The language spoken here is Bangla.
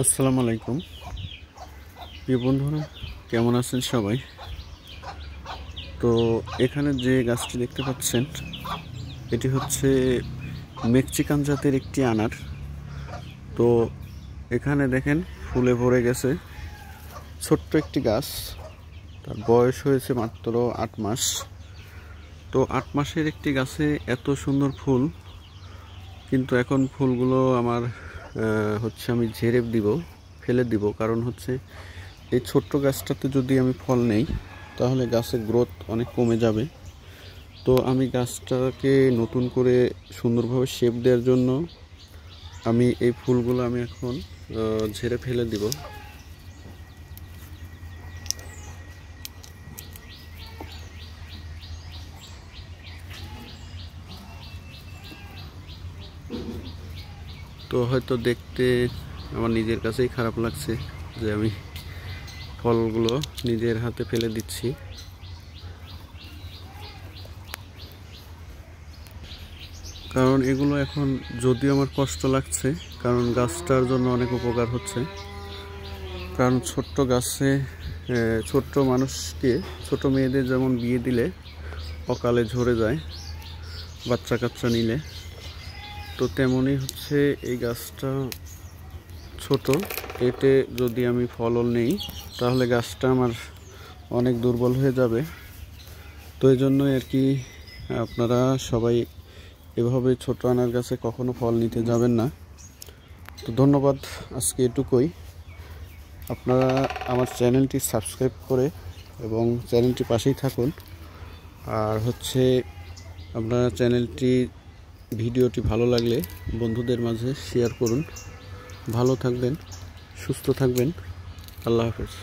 আসসালামু আলাইকুম প্রিয় বন্ধুরা, কেমন আছেন সবাই? তো এখানে যে গাছটি দেখতে পাচ্ছেন এটি হচ্ছে মেক্সিকান জাতের একটি আনার। তো এখানে দেখেন ফুলে ভরে গেছে। ছোট্ট একটি গাছ, তার বয়স হয়েছে মাত্র 8 মাস। তো 8 মাসের একটি গাছে এত সুন্দর ফুল, কিন্তু এখন ফুলগুলো আমার আমি ঝেড়ে দিব, ফেলে দিব। কারণ হচ্ছে এই ছোট্ট গাছটাতে যদি আমি ফল নেই তাহলে গাছের গ্রোথ অনেক কমে যাবে। তো আমি গাছটাকে নতুন করে সুন্দরভাবে শেপ দেওয়ার জন্য আমি এই ফুলগুলো এখন ঝেড়ে ফেলে দিব। তো হয়তো দেখতে আমার নিজের কাছেই খারাপ লাগছে যে আমি ফলগুলো নিজের হাতে ফেলে দিচ্ছি। কারণ এগুলো এখন যদিও আমার কষ্ট লাগছে, কারণ গাছটার জন্য অনেক উপকার হচ্ছে। কারণ ছোট্ট গাছে ছোট্ট মানুষকে, ছোট মেয়েদের যেমন বিয়ে দিলে অকালে ঝরে যায় বাচ্চা কাচ্চা নিলে, তো তেমনই হচ্ছে এই গাছটা ছোট। এতে যদি আমি ফলন নেই তাহলে গাছটা আমার অনেক দুর্বল হয়ে যাবে। তো এই জন্যই আর কি আপনারা সবাই এভাবে ছোট আনার গাছে কখনো ফল নিতে যাবেন না। তো ধন্যবাদ, আজকে এটুকুই। আপনারা আমার চ্যানেলটি সাবস্ক্রাইব করে এবং চ্যানেলটি পাশেই থাকুন। আর আপনারা ভিডিওটি ভালো লাগলে বন্ধুদের মাঝে শেয়ার করুন। ভালো থাকবেন, সুস্থ থাকবেন। আল্লাহ হাফেজ।